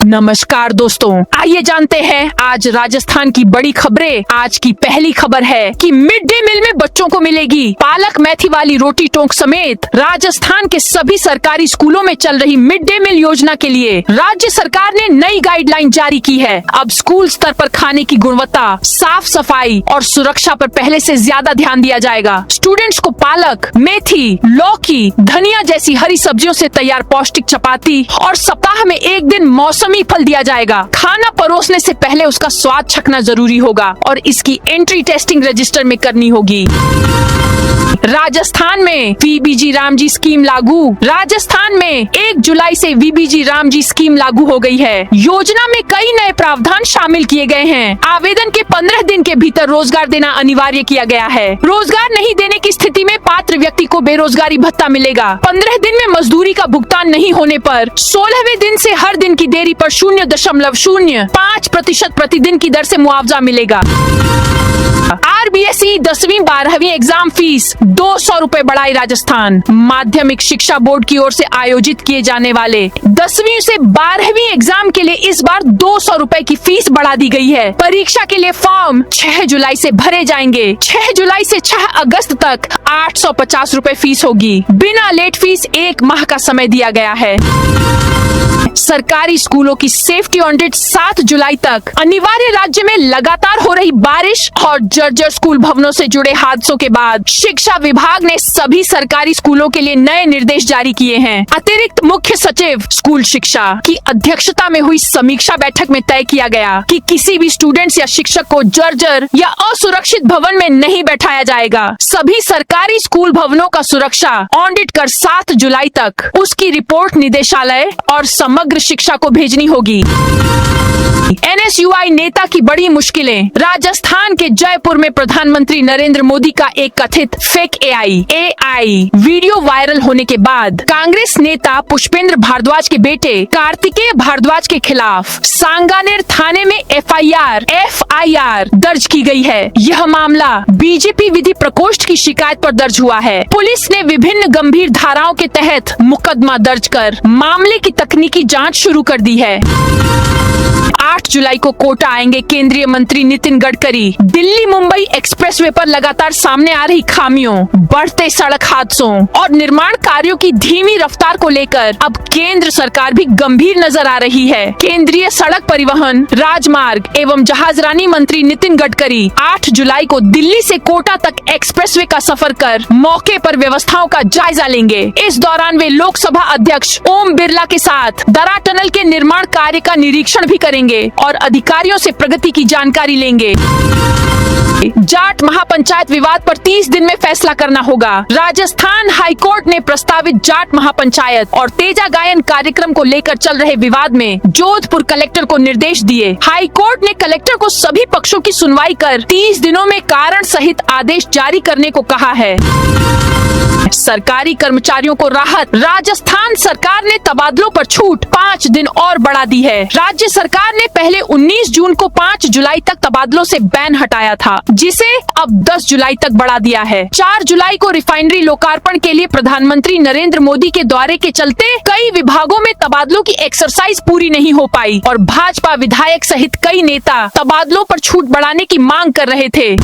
नमस्कार दोस्तों, आइए जानते हैं आज राजस्थान की बड़ी खबरें। आज की पहली खबर है कि मिड डे मील में बच्चों को मिलेगी पालक मेथी वाली रोटी टोंक समेत। राजस्थान के सभी सरकारी स्कूलों में चल रही मिड डे मील योजना के लिए राज्य सरकार ने नई गाइडलाइन जारी की है। अब स्कूल स्तर पर खाने की गुणवत्ता, साफ सफाई और सुरक्षा पर पहले से ज्यादा ध्यान दिया जाएगा। स्टूडेंट्स को पालक, मेथी, लौकी, धनिया जैसी हरी सब्जियों से तैयार पौष्टिक चपाती और सप्ताह में एक दिन मौसमी फल दिया जाएगा। खाना परोसने से पहले उसका स्वाद चखना जरूरी होगा और इसकी एंट्री टेस्टिंग रजिस्टर में करनी होगी। राजस्थान में वीबीजी रामजी स्कीम लागू। राजस्थान में 1 जुलाई से वीबीजी रामजी स्कीम लागू हो गई है। योजना में कई नए प्रावधान शामिल किए गए हैं। आवेदन के 15 दिन के भीतर रोजगार देना अनिवार्य किया गया है। रोजगार नहीं देने की स्थिति में पात्र व्यक्ति को बेरोजगारी भत्ता मिलेगा। 15 दिन में मजदूरी का भुगतान नहीं होने पर 16वें दिन से हर दिन की देरी पर 0.05% प्रतिदिन की दर से मुआवजा मिलेगा। RBSE 10वीं 12वीं एग्जाम फीस 200 रुपए बढ़ाई। राजस्थान माध्यमिक शिक्षा बोर्ड की ओर से आयोजित किए जाने वाले 10वीं से 12वीं एग्जाम के लिए इस बार 200 रुपए की फीस बढ़ा दी गई है। परीक्षा के लिए फॉर्म 6 जुलाई से भरे जाएंगे। 6 जुलाई से 6 अगस्त तक 850 रुपए फीस होगी। बिना लेट फीस 1 माह का समय दिया गया है। सरकारी स्कूलों की सेफ्टी ऑडिट 7 जुलाई तक अनिवार्य। राज्य में लगातार हो रही बारिश और जर्जर स्कूल भवनों से जुड़े हादसों के बाद शिक्षा विभाग ने सभी सरकारी स्कूलों के लिए नए निर्देश जारी किए हैं। अतिरिक्त मुख्य सचिव स्कूल शिक्षा की अध्यक्षता में हुई समीक्षा बैठक में तय किया गया कि किसी भी स्टूडेंट्स या शिक्षक को जर्जर या असुरक्षित भवन में नहीं बैठाया जाएगा। सभी सरकारी स्कूल भवनों का सुरक्षा ऑडिट कर 7 जुलाई तक उसकी रिपोर्ट निदेशालय और समग्र शिक्षा को भेजनी होगी। NSUI नेता की बड़ी मुश्किलें। राजस्थान के जयपुर में प्रधानमंत्री नरेंद्र मोदी का एक कथित फेक AI वीडियो वायरल होने के बाद कांग्रेस नेता पुष्पेंद्र भारद्वाज के बेटे कार्तिकेय भारद्वाज के खिलाफ सांगानेर थाने में FIR दर्ज की गई है। यह मामला बीजेपी विधि प्रकोष्ठ की शिकायत पर दर्ज हुआ है। पुलिस ने विभिन्न गंभीर धाराओं के तहत मुकदमा दर्ज कर मामले की तकनीकी जांच शुरू कर दी है। 8 जुलाई को कोटा आएंगे केंद्रीय मंत्री नितिन गडकरी। दिल्ली मुंबई एक्सप्रेसवे पर लगातार सामने आ रही खामियों, बढ़ते सड़क हादसों और निर्माण कार्यों की धीमी रफ्तार को लेकर अब केंद्र सरकार भी गंभीर नजर आ रही है। केंद्रीय सड़क परिवहन, राजमार्ग एवं जहाजरानी मंत्री नितिन गडकरी 8 जुलाई को दिल्ली से कोटा तक एक्सप्रेसवे का सफर कर मौके पर व्यवस्थाओं का जायजा लेंगे। इस दौरान वे लोकसभा अध्यक्ष ओम बिरला के साथ दरा टनल के निर्माण कार्य का निरीक्षण भी करेंगे और अधिकारियों से प्रगति की जानकारी लेंगे। जाट महापंचायत विवाद पर 30 दिन में फैसला करना होगा। राजस्थान हाईकोर्ट ने प्रस्तावित जाट महापंचायत और तेजा गायन कार्यक्रम को लेकर चल रहे विवाद में जोधपुर कलेक्टर को निर्देश दिए। हाईकोर्ट ने कलेक्टर को सभी पक्षों की सुनवाई कर 30 दिनों में कारण सहित आदेश जारी करने को कहा है। सरकारी कर्मचारियों को राहत। राजस्थान सरकार ने तबादलों पर छूट 5 दिन और बढ़ा दी है। राज्य सरकार ने पहले 19 जून को 5 जुलाई तक तबादलों से बैन हटाया था, जिसे अब 10 जुलाई तक बढ़ा दिया है। 4 जुलाई को रिफाइनरी लोकार्पण के लिए प्रधानमंत्री नरेंद्र मोदी के दौरे के चलते कई विभागों में तबादलों की एक्सरसाइज पूरी नहीं हो पाई और भाजपा विधायक सहित कई नेता तबादलों पर छूट बढ़ाने की मांग कर रहे थे।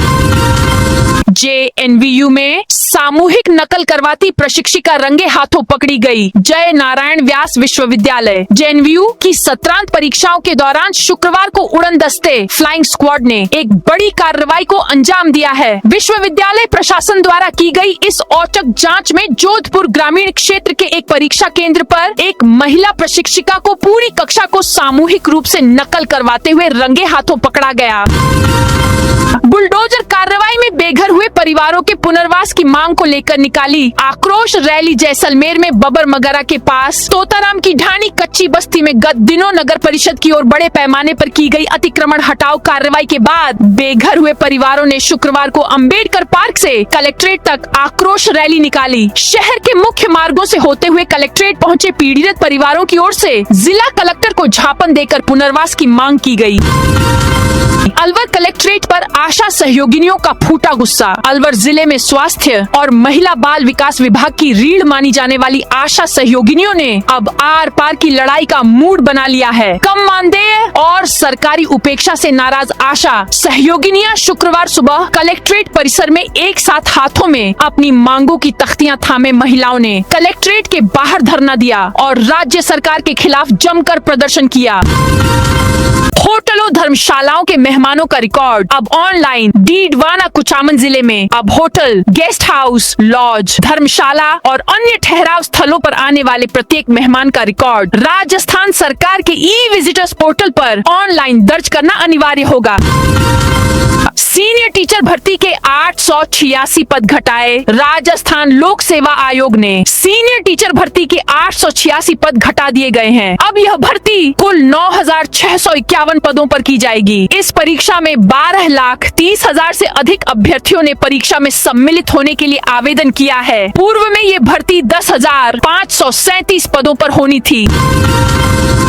JNVU में सामूहिक नकल करवाती प्रशिक्षिका रंगे हाथों पकड़ी गई। जय नारायण व्यास विश्वविद्यालय JNVU की सत्रांत परीक्षाओं के दौरान शुक्रवार को उड़न दस्ते फ्लाइंग स्क्वाड ने एक बड़ी कार्रवाई को अंजाम दिया है। विश्वविद्यालय प्रशासन द्वारा की गई इस औचक जांच में जोधपुर ग्रामीण क्षेत्र के एक परीक्षा केंद्र पर एक महिला प्रशिक्षिका को पूरी कक्षा को सामूहिक रूप से नकल करवाते हुए रंगे हाथों पकड़ा गया। बुलडोजर कार्रवाई में बेघर हुए परिवारों के पुनर्वास की मांग को लेकर निकाली आक्रोश रैली। जैसलमेर में बबर मगरा के पास तोताराम की ढाणी कच्ची बस्ती में गत दिनों नगर परिषद की ओर बड़े पैमाने पर की गई अतिक्रमण हटाओ कार्रवाई के बाद बेघर हुए परिवारों ने शुक्रवार को अंबेडकर पार्क से कलेक्ट्रेट तक आक्रोश रैली निकाली। शहर के मुख्य मार्गों से होते हुए कलेक्ट्रेट पहुंचे पीड़ित परिवारों की ओर से जिला कलेक्टर को ज्ञापन देकर पुनर्वास की मांग की गई। अलवर कलेक्ट्रेट पर आशा सहयोगिनियों का फूटा गुस्सा। अलवर जिले में स्वास्थ्य और महिला बाल विकास विभाग की रीढ़ मानी जाने वाली आशा सहयोगिनियों ने अब आर पार की लड़ाई का मूड बना लिया है। कम मानदेय और सरकारी उपेक्षा से नाराज आशा सहयोगिनियां शुक्रवार सुबह कलेक्ट्रेट परिसर में एक साथ हाथों में अपनी मांगों की तख्तियां थामे महिलाओं ने कलेक्ट्रेट के बाहर धरना दिया और राज्य सरकार के खिलाफ जमकर प्रदर्शन किया। होटलों धर्मशालाओं के मेहमानों का रिकॉर्ड अब ऑनलाइन। डीडवाना कुचामन जिले में अब होटल, गेस्ट हाउस, लॉज, धर्मशाला और अन्य ठहराव स्थलों पर आने वाले प्रत्येक मेहमान का रिकॉर्ड राजस्थान सरकार के ई विजिटर्स पोर्टल पर ऑनलाइन दर्ज करना अनिवार्य होगा। सीनियर टीचर भर्ती के 886 पद घटाए। राजस्थान लोक सेवा आयोग ने सीनियर टीचर भर्ती के 886 पद घटा दिए गए हैं। अब यह भर्ती कुल 9,651 पदों पर की जाएगी। इस परीक्षा में 12,30,000 से अधिक अभ्यर्थियों ने परीक्षा में सम्मिलित होने के लिए आवेदन किया है। पूर्व में ये भर्ती 10,537 पदों पर होनी थी।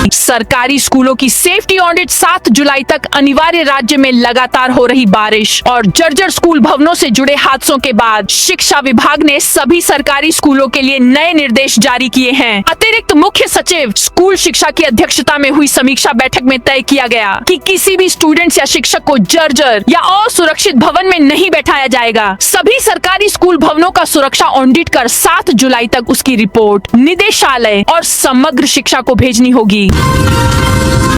सरकारी स्कूलों की सेफ्टी ऑडिट 7 जुलाई तक अनिवार्य। राज्य में लगातार हो रही बारिश और जर्जर स्कूल भवनों से जुड़े हादसों के बाद शिक्षा विभाग ने सभी सरकारी स्कूलों के लिए नए निर्देश जारी किए हैं। अतिरिक्त मुख्य सचिव स्कूल शिक्षा की अध्यक्षता में हुई समीक्षा बैठक में तय किया गया कि किसी भी स्टूडेंट्स या शिक्षक को जर्जर या असुरक्षित भवन में नहीं बैठाया जाएगा। सभी सरकारी स्कूल भवनों का सुरक्षा ऑडिट कर 7 जुलाई तक उसकी रिपोर्ट निदेशालय और समग्र शिक्षा को भेजनी होगी।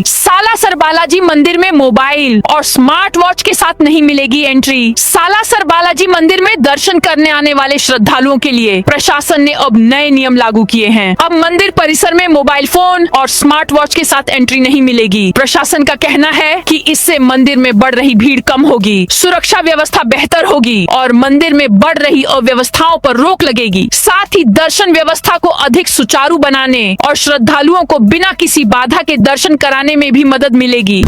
सालासर बालाजी मंदिर में मोबाइल और स्मार्ट वॉच के साथ नहीं मिलेगी एंट्री। सालासर बालाजी मंदिर में दर्शन करने आने वाले श्रद्धालुओं के लिए प्रशासन ने अब नए नियम लागू किए हैं। अब मंदिर परिसर में मोबाइल फोन और स्मार्ट वॉच के साथ एंट्री नहीं मिलेगी। प्रशासन का कहना है कि इससे मंदिर में बढ़ रही भीड़ कम होगी, सुरक्षा व्यवस्था बेहतर होगी और मंदिर में बढ़ रही अव्यवस्थाओं पर रोक लगेगी। साथ ही दर्शन व्यवस्था को अधिक सुचारू बनाने और श्रद्धालुओं को बिना किसी बाधा के दर्शन कराने में भी मदद मिलेगी।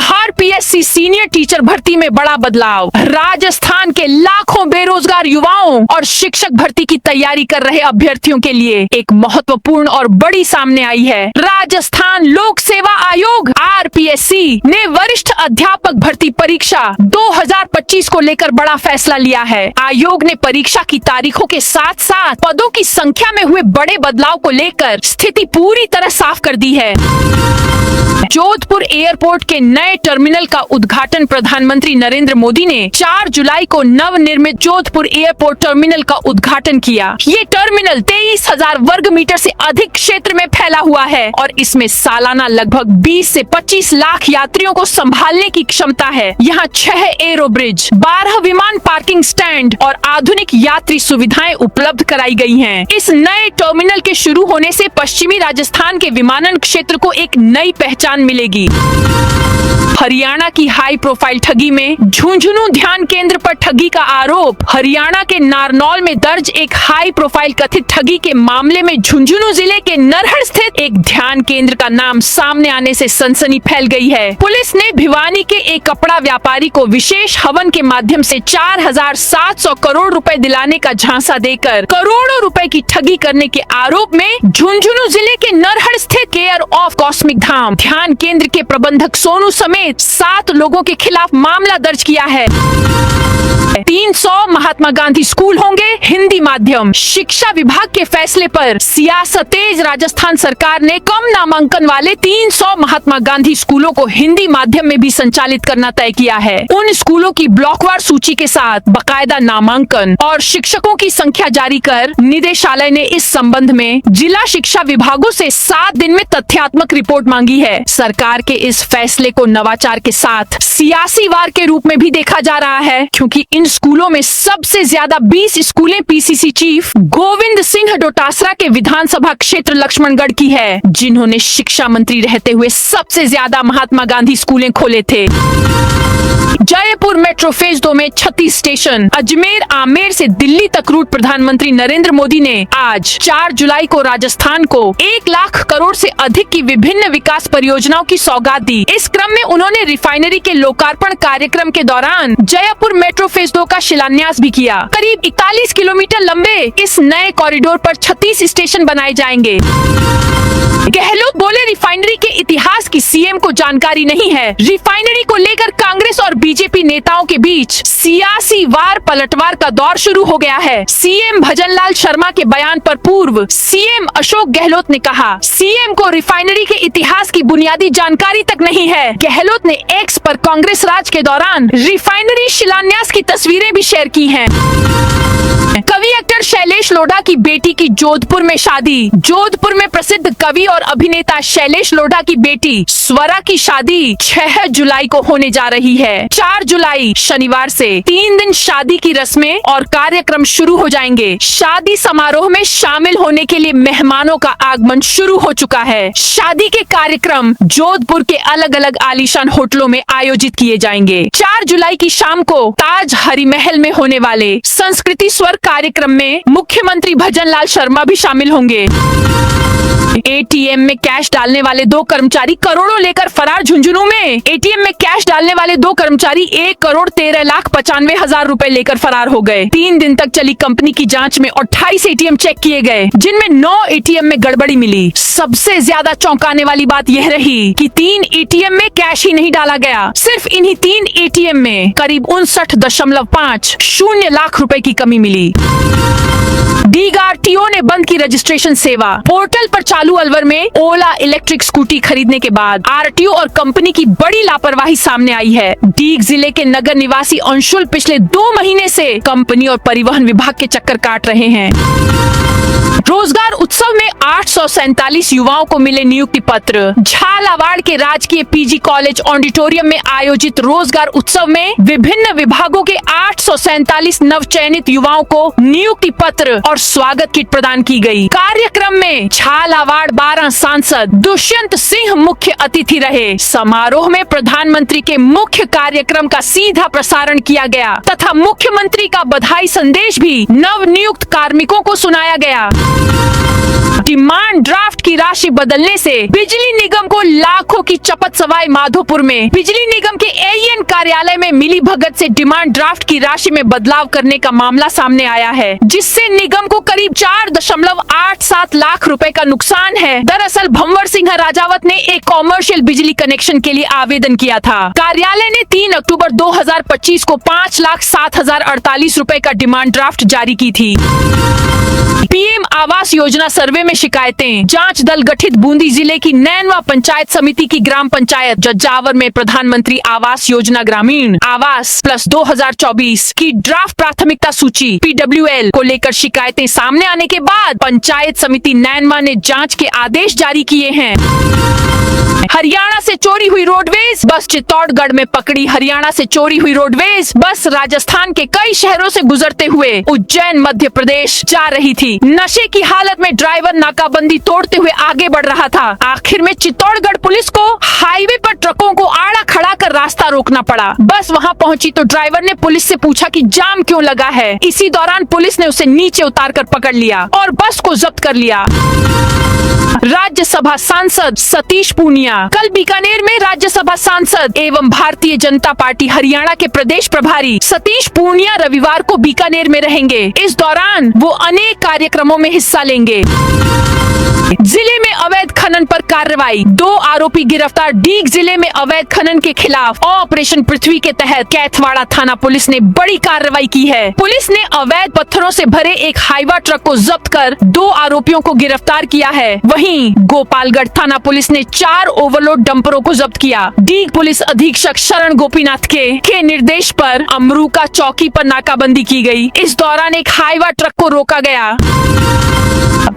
आरपीएससी सीनियर टीचर भर्ती में बड़ा बदलाव। राजस्थान के लाखों बेरोजगार युवाओं और शिक्षक भर्ती की तैयारी कर रहे अभ्यर्थियों के लिए एक महत्वपूर्ण और बड़ी सामने आई है। राजस्थान लोक सेवा आयोग आरपीएससी ने वरिष्ठ अध्यापक भर्ती परीक्षा 2025 को लेकर बड़ा फैसला लिया है। आयोग ने परीक्षा की तारीखों के साथ साथ पदों की संख्या में हुए बड़े बदलाव को लेकर स्थिति पूरी तरह साफ कर दी है। जोधपुर एयरपोर्ट के नए टर्मिनल का उद्घाटन प्रधानमंत्री नरेंद्र मोदी ने 4 जुलाई को नवनिर्मित जोधपुर एयरपोर्ट टर्मिनल का उद्घाटन किया। ये टर्मिनल 23,000 वर्ग मीटर से अधिक क्षेत्र में फैला हुआ है और इसमें सालाना लगभग 20 से 25 लाख यात्रियों को संभालने की क्षमता है। यहाँ 6 एरो ब्रिज, 12 विमान पार्किंग स्टैंड और आधुनिक यात्री सुविधाएं उपलब्ध कराई गई हैं। इस नए टर्मिनल के शुरू होने से पश्चिमी राजस्थान के विमानन क्षेत्र को एक नई पहचान मिलेगी। हरियाणा की हाई प्रोफाइल ठगी में झुंझुनू ध्यान केंद्र पर ठगी का आरोप। हरियाणा के नारनौल में दर्ज एक हाई प्रोफाइल कथित ठगी के मामले में झुंझुनू जिले के नरहड़ स्थित एक ध्यान केंद्र का नाम सामने आने से सनसनी फैल गई है। पुलिस ने भिवानी के एक कपड़ा व्यापारी को विशेष हवन के माध्यम से 4,700 करोड़ रुपए दिलाने का झांसा देकर करोड़ों रुपए की ठगी करने के आरोप में झुंझुनू जिले के नरहड़ स्थित केयर ऑफ कॉस्मिक धाम ध्यान केंद्र के प्रबंधक सोनू समेत 7 लोगों के खिलाफ मामला दर्ज किया है। 300 महात्मा गांधी स्कूल होंगे हिंदी माध्यम। शिक्षा विभाग के फैसले पर सियासतेज राजस्थान सरकार ने कम नामांकन वाले 300 महात्मा गांधी स्कूलों को हिंदी माध्यम में भी संचालित करना तय किया है। उन स्कूलों की ब्लॉकवार सूची के साथ बकायदा नामांकन और शिक्षकों की संख्या जारी कर निदेशालय ने इस संबंध में जिला शिक्षा विभागों से 7 दिन में तथ्यात्मक रिपोर्ट मांगी है। सरकार के इस फैसले को नवाचार के साथ सियासी वार के रूप में भी देखा जा रहा है, क्योंकि इन स्कूलों में सबसे ज्यादा 20 स्कूलें पीसीसी चीफ गोविंद सिंह डोटासरा के विधानसभा क्षेत्र लक्ष्मणगढ़ की है, जिन्होंने शिक्षा मंत्री रहते हुए सबसे ज्यादा महात्मा गांधी स्कूलें खोले थे। जयपुर मेट्रो फेज 2 में 36 स्टेशन। अजमेर आमेर से दिल्ली तक रूट प्रधानमंत्री नरेंद्र मोदी ने आज 4 जुलाई को राजस्थान को 1 लाख करोड़ से अधिक की विभिन्न विकास परियोजनाओं की सौगात दी। इस क्रम में उन्होंने रिफाइनरी के लोकार्पण कार्यक्रम के दौरान जयपुर मेट्रो फेज 2 का शिलान्यास भी किया। करीब 41 किलोमीटर लंबे इस नए कॉरिडोर पर 36 स्टेशन बनाए जाएंगे। गहलोत बोले, रिफाइनरी के इतिहास शिलान्यास की सीएम को जानकारी नहीं है। रिफाइनरी को लेकर कांग्रेस और बीजेपी नेताओं के बीच सियासी वार पलटवार का दौर शुरू हो गया है। सीएम भजनलाल शर्मा के बयान पर पूर्व सीएम अशोक गहलोत ने कहा, सीएम को रिफाइनरी के इतिहास की बुनियादी जानकारी तक नहीं है। गहलोत ने एक्स पर कांग्रेस राज के दौरान रिफाइनरी शिलान्यास की तस्वीरें भी शेयर की हैं। कवि एक्टर शैलेश लोढ़ा की बेटी की जोधपुर में शादी। जोधपुर में प्रसिद्ध कवि और अभिनेता शैलेश लोढ़ा की बेटी स्वरा की शादी 6 जुलाई को होने जा रही है। 4 जुलाई शनिवार से 3 दिन शादी की रस्में और कार्यक्रम शुरू हो जाएंगे। शादी समारोह में शामिल होने के लिए मेहमानों का आगमन शुरू हो चुका है। शादी के कार्यक्रम जोधपुर के अलग अलग आलीशान होटलों में आयोजित किए जाएंगे। 4 जुलाई की शाम को ताज हरी महल में होने वाले संस्कृति स्वर कार्यक्रम में मुख्यमंत्री भजनलाल शर्मा भी शामिल होंगे। एटीएम में कैश डालने वाले 2 कर्मचारी करोड़ों लेकर फरार। झुंझुनू में एटीएम में कैश डालने वाले 2 कर्मचारी 1,13,95,000 रुपए लेकर फरार हो गए। 3 दिन तक चली कंपनी की जांच में 28 एटीएम चेक किए गए, जिनमें 9 एटीएम में गड़बड़ी मिली। सबसे ज्यादा चौंकाने वाली बात यह रही कि 3 एटीएम में कैश ही नहीं डाला गया। सिर्फ इन्हीं 3 एटीएम में करीब 59.50 लाख रुपए की कमी मिली। डीआरटीओ ने बंद की रजिस्ट्रेशन सेवा। पोर्टल पर चालू अलवर में ओला इलेक्ट्रिक स्कूटी खरीदने के बाद आरटीओ और कंपनी की बड़ी लापरवाही सामने आई है। डीग जिले के नगर निवासी अंशुल पिछले 2 महीने से कंपनी और परिवहन विभाग के चक्कर काट रहे हैं। रोजगार उत्सव में 847 युवाओं को मिले नियुक्ति पत्र। झालावाड़ के राजकीय पीजी कॉलेज ऑडिटोरियम में आयोजित रोजगार उत्सव में विभिन्न विभागों के 847 नवचयनित युवाओं को नियुक्ति पत्र और स्वागत किट प्रदान की गई। कार्यक्रम में झालावाड़ 12 सांसद दुष्यंत सिंह मुख्य अतिथि रहे। समारोह में प्रधानमंत्री के मुख्य कार्यक्रम का सीधा प्रसारण किया गया तथा मुख्यमंत्री का बधाई संदेश भी नव नियुक्त कार्मिकों को सुनाया गया। डिमांड ड्राफ्ट की राशि बदलने से बिजली निगम को लाखों की चपत। सवाई माधोपुर में बिजली निगम के एईएन कार्यालय में मिली भगत से डिमांड ड्राफ्ट की राशि में बदलाव करने का मामला सामने आया है, जिससे निगम को करीब 4.87 लाख रुपए का नुकसान है। दरअसल भंवर सिंह राजावत ने एक कॉमर्शियल बिजली कनेक्शन के लिए आवेदन किया था। कार्यालय ने 3 अक्टूबर 2025 को 5,07,048 रुपए का डिमांड ड्राफ्ट जारी की थी। पीएम आवास योजना सर्वे में शिकायतें। जांच दल गठित। बूंदी जिले की नैनवा पंचायत समिति की ग्राम पंचायत जज्जावर में प्रधानमंत्री आवास योजना ग्रामीण आवास प्लस 2024 की ड्राफ्ट प्राथमिकता सूची PWL को लेकर शिकायतें सामने आने के बाद पंचायत समिति नैनवा ने जांच के आदेश जारी किए हैं। हरियाणा से चोरी हुई रोडवेज बस चित्तौड़गढ़ में पकड़ी। हरियाणा से चोरी हुई रोडवेज बस राजस्थान के कई शहरों से गुजरते हुए उज्जैन मध्य प्रदेश जा रही थी। नशे की हालत में ड्राइवर नाकाबंदी तोड़ते हुए आगे बढ़ रहा था। आखिर में चित्तौड़गढ़ पुलिस को हाईवे पर ट्रकों को आड़ा खड़ा कर रास्ता रोकना पड़ा। बस वहां पहुंची तो ड्राइवर ने पुलिस से पूछा कि जाम क्यों लगा है। इसी दौरान पुलिस ने उसे नीचे उतार कर पकड़ लिया और बस को जब्त कर लिया। राज्यसभा सांसद सतीश पूनिया। कल बीकानेर में राज्यसभा सांसद एवं भारतीय जनता पार्टी हरियाणा के प्रदेश प्रभारी सतीश पूनिया रविवार को बीकानेर में रहेंगे। इस दौरान वो अनेक कार्यक्रमों में हिस्सा लेंगे। जिले में अवैध खनन पर कार्रवाई। 2 आरोपी गिरफ्तार। डीग जिले में अवैध खनन के खिलाफ ऑपरेशन पृथ्वी के तहत कैथवाड़ा थाना पुलिस ने बड़ी कार्रवाई की है। पुलिस ने अवैध पत्थरों से भरे एक हाईवा ट्रक को जब्त कर 2 आरोपियों को गिरफ्तार किया है। वहीं गोपालगढ़ थाना पुलिस ने 4 ओवरलोड डंपरों को जब्त किया। डीग पुलिस अधीक्षक शरण गोपीनाथ के निर्देश पर अमरूका चौकी पर नाकाबंदी की गई। इस दौरान एक हाईवा ट्रक को रोका गया।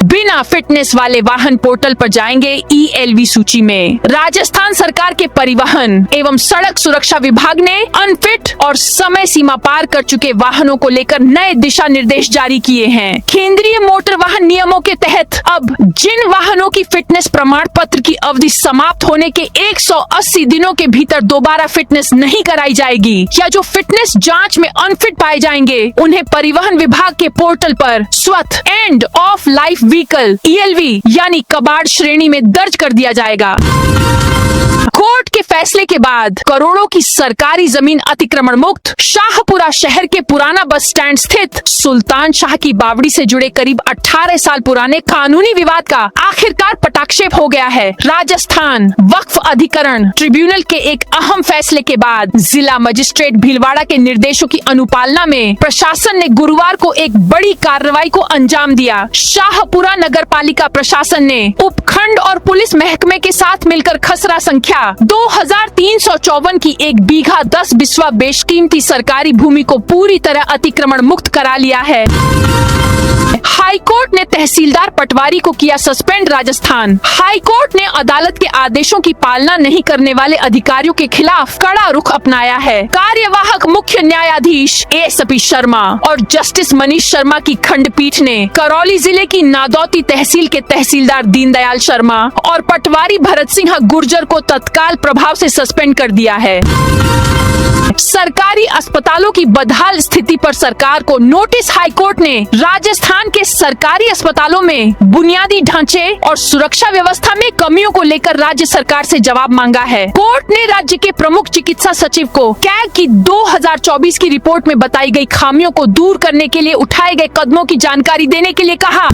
बिना फिटनेस वाले वाहन पोर्टल पर जाएंगे ELV सूची में। राजस्थान सरकार के परिवहन एवं सड़क सुरक्षा विभाग ने अनफिट और समय सीमा पार कर चुके वाहनों को लेकर नए दिशा निर्देश जारी किए हैं। केंद्रीय मोटर वाहन नियमों के तहत अब जिन वाहनों की फिटनेस प्रमाण पत्र की अवधि समाप्त होने के 180 दिनों के भीतर दोबारा फिटनेस नहीं कराई जाएगी या जो फिटनेस जांच में अनफिट पाए जाएंगे, उन्हें परिवहन विभाग के पोर्टल पर स्वत end of life vehicle ELV यानी कबाड़ श्रेणी में दर्ज कर दिया जाएगा। कोर्ट के के फैसले के बाद करोड़ों की सरकारी जमीन अतिक्रमण मुक्त, शाहपुरा शहर के पुराना बस स्टैंड स्थित सुल्तान शाह की बावड़ी से जुड़े करीब 18 साल पुराने कानूनी विवाद का आखिरकार पटाक्षेप हो गया है। राजस्थान वक्फ अधिकरण ट्रिब्यूनल के एक अहम फैसले के बाद जिला मजिस्ट्रेट भीलवाड़ा के निर्देशों की अनुपालना में प्रशासन ने गुरुवार को एक बड़ी कार्रवाई को अंजाम दिया। शाहपुरा नगर पालिका प्रशासन ने उपखंड और पुलिस महकमे के साथ मिलकर खसरा संख्या 2354 की 1 बीघा 10 बिस्वा बेशकीमती सरकारी भूमि को पूरी तरह अतिक्रमण मुक्त करा लिया है। हाईकोर्ट ने तहसीलदार पटवारी को किया सस्पेंड। राजस्थान हाईकोर्ट ने अदालत के आदेशों की पालना नहीं करने वाले अधिकारियों के खिलाफ कड़ा रुख अपनाया है। कार्यवाहक मुख्य न्यायाधीश एएसपी शर्मा और जस्टिस मनीष शर्मा की खंडपीठ ने करौली जिले की नादौती तहसील के तहसीलदार दीनदयाल शर्मा और पटवारी भरत सिंह गुर्जर को तत्काल प्रभाव से सस्पेंड कर दिया है। सरकारी अस्पतालों की बदहाल स्थिति पर सरकार को नोटिस। हाईकोर्ट ने राजस्थान के सरकारी अस्पतालों में बुनियादी ढांचे और सुरक्षा व्यवस्था में कमियों को लेकर राज्य सरकार से जवाब मांगा है। कोर्ट ने राज्य के प्रमुख चिकित्सा सचिव को कैग की 2024 की रिपोर्ट में बताई गई खामियों को दूर करने के लिए उठाए गए कदमों की जानकारी देने के लिए कहा।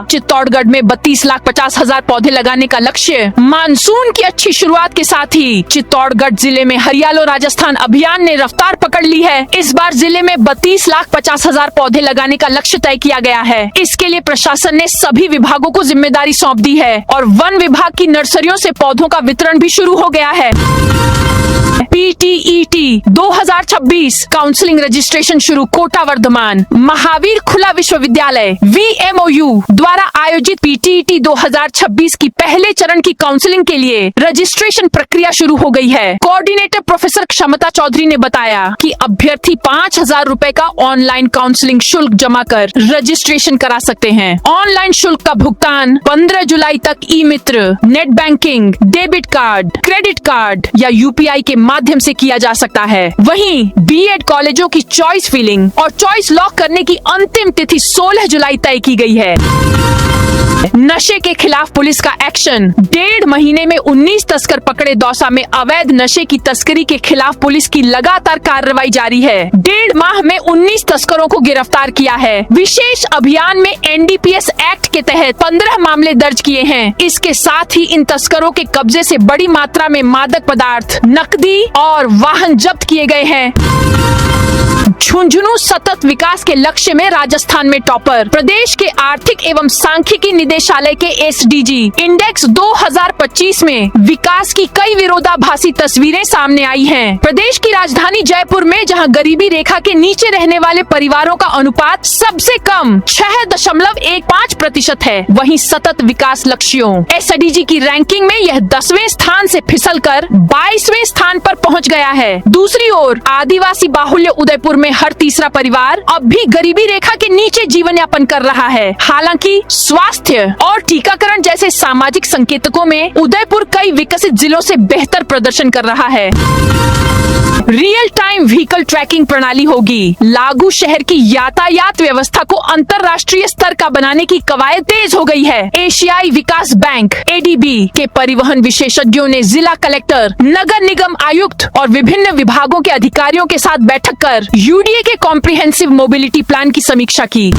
चित्तौड़गढ़ में 32,50,000 पौधे लगाने का लक्ष्य। मानसून की अच्छी शुरुआत के साथ ही चित्तौड़गढ़ जिले में हरियालो राजस्थान अभियान ने रफ्तार पकड़ ली है। इस बार जिले में 32,50,000 पौधे लगाने का लक्ष्य तय किया गया है। इसके लिए प्रशासन ने सभी विभागों को जिम्मेदारी सौंप दी है और वन विभाग की नर्सरियों से पौधों का वितरण भी शुरू हो गया है। PTET 2026 काउंसलिंग रजिस्ट्रेशन शुरू। कोटा वर्धमान महावीर खुला विश्वविद्यालय VMOU द्वारा आयोजित PTET 2026 की पहले चरण की काउंसलिंग के लिए रजिस्ट्रेशन प्रक्रिया शुरू हो गई है। कोऑर्डिनेटर प्रोफेसर क्षमता चौधरी ने बताया कि अभ्यर्थी 5,000 रुपए का ऑनलाइन काउंसलिंग शुल्क जमा कर रजिस्ट्रेशन करा सकते हैं। ऑनलाइन शुल्क का भुगतान 15 जुलाई तक eMitra, net banking, debit card, credit card या UPI के माध्यम से किया जा सकता है। वहीं B.Ed कॉलेजों की चॉइस फिलिंग और चॉइस लॉक करने की अंतिम तिथि 16 जुलाई तय की गई है। नशे के खिलाफ पुलिस का एक्शन। 1.5 महीने में 19 तस्कर पकड़े। दौसा में अवैध नशे की तस्करी के खिलाफ पुलिस की लगातार कार्रवाई जारी है। 1.5 माह में 19 तस्करों को गिरफ्तार किया है। विशेष अभियान में NDPS एक्ट के तहत 15 मामले दर्ज किए हैं। इसके साथ ही इन तस्करों के कब्जे से बड़ी मात्रा में मादक पदार्थ, नकदी और वाहन जब्त किए गए हैं। झुंझुनू सतत विकास के लक्ष्य में राजस्थान में टॉपर। प्रदेश के आर्थिक एवं सांख्यिकी निदेशालय के SDG इंडेक्स 2025 में विकास की कई विरोधाभासी तस्वीरें सामने आई हैं। प्रदेश की राजधानी जयपुर में जहां गरीबी रेखा के नीचे रहने वाले परिवारों का अनुपात सबसे कम 6.15% है, वहीं सतत विकास लक्ष्यों SDG की रैंकिंग में यह 10वें स्थान से फिसलकर 22वें स्थान पर पहुंच गया है। दूसरी ओर आदिवासी बाहुल्य उदयपुर में हर तीसरा परिवार अब भी गरीबी रेखा के नीचे जीवन यापन कर रहा है। हालांकि स्वास्थ्य और टीकाकरण जैसे सामाजिक संकेतकों में उदयपुर कई विकसित जिलों से बेहतर प्रदर्शन कर रहा है। रियल टाइम व्हीकल ट्रैकिंग प्रणाली होगी लागू। शहर की यातायात व्यवस्था को अंतर्राष्ट्रीय स्तर का बनाने की कवायद तेज हो गई है। एशियाई विकास बैंक ADB के परिवहन विशेषज्ञों ने जिला कलेक्टर, नगर निगम आयुक्त और विभिन्न विभागों के अधिकारियों के साथ बैठक कर UDA के कॉम्प्रिहेंसिव मोबिलिटी प्लान की समीक्षा की।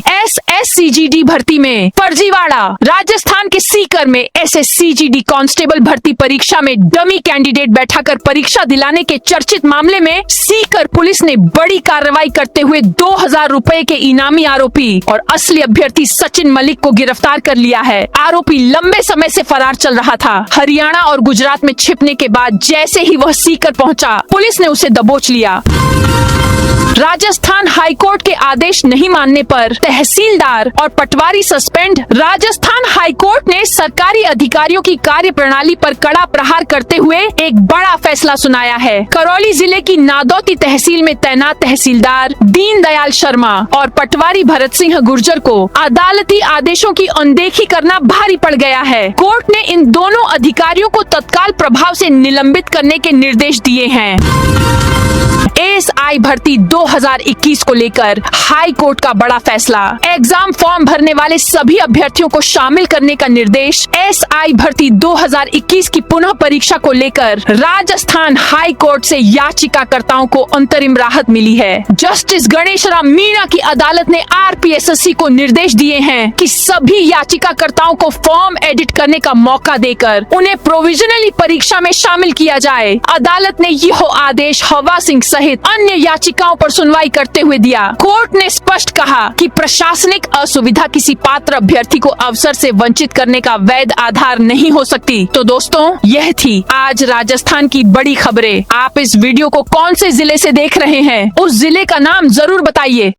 SSCGD भर्ती में फर्जीवाड़ा। राजस्थान के सीकर में SSCGD कांस्टेबल भर्ती परीक्षा में डमी कैंडिडेट बैठाकर परीक्षा दिलाने के चर्चित मामले में सीकर पुलिस ने बड़ी कार्रवाई करते हुए 2,000 रुपए के इनामी आरोपी और असली अभ्यर्थी सचिन मलिक को गिरफ्तार कर लिया है। आरोपी लंबे समय से फरार चल रहा था। हरियाणा और गुजरात में छिपने के बाद जैसे ही वह सीकर पहुंचा, पुलिस ने उसे दबोच लिया। राजस्थान हाईकोर्ट के आदेश नहीं मानने पर तहसीलदार और पटवारी सस्पेंड। राजस्थान हाईकोर्ट ने सरकारी अधिकारियों की कार्यप्रणाली पर कड़ा प्रहार करते हुए एक बड़ा फैसला सुनाया है। करौली जिले की नादौती तहसील में तैनात तहसीलदार दीनदयाल शर्मा और पटवारी भरत सिंह गुर्जर को अदालती आदेशों की अनदेखी करना भारी पड़ गया है। कोर्ट ने इन दोनों अधिकारियों को तत्काल प्रभाव से निलंबित करने के निर्देश दिए हैं। एएसआई भर्ती 2021 को लेकर हाई कोर्ट का बड़ा फैसला। एग्जाम फॉर्म भरने वाले सभी अभ्यर्थियों को शामिल करने का निर्देश। एएसआई भर्ती 2021 की पुनः परीक्षा को लेकर राजस्थान हाई कोर्ट से याचिकाकर्ताओं को अंतरिम राहत मिली है। जस्टिस गणेश राम मीणा की अदालत ने आरपीएसएससी को निर्देश दिए हैं कि सभी याचिकाकर्ताओं को फॉर्म एडिट करने का मौका देकर उन्हें प्रोविजनली परीक्षा में शामिल किया जाए। अदालत ने यह आदेश हवा सिंह सहित अन्य याचिकाओं पर सुनवाई करते हुए दिया। कोर्ट ने स्पष्ट कहा कि प्रशासनिक असुविधा किसी पात्र अभ्यर्थी को अवसर से वंचित करने का वैध आधार नहीं हो सकती। तो दोस्तों, यह थी आज राजस्थान की बड़ी खबरें। आप इस वीडियो को कौन से जिले से देख रहे हैं, उस जिले का नाम जरूर बताइए।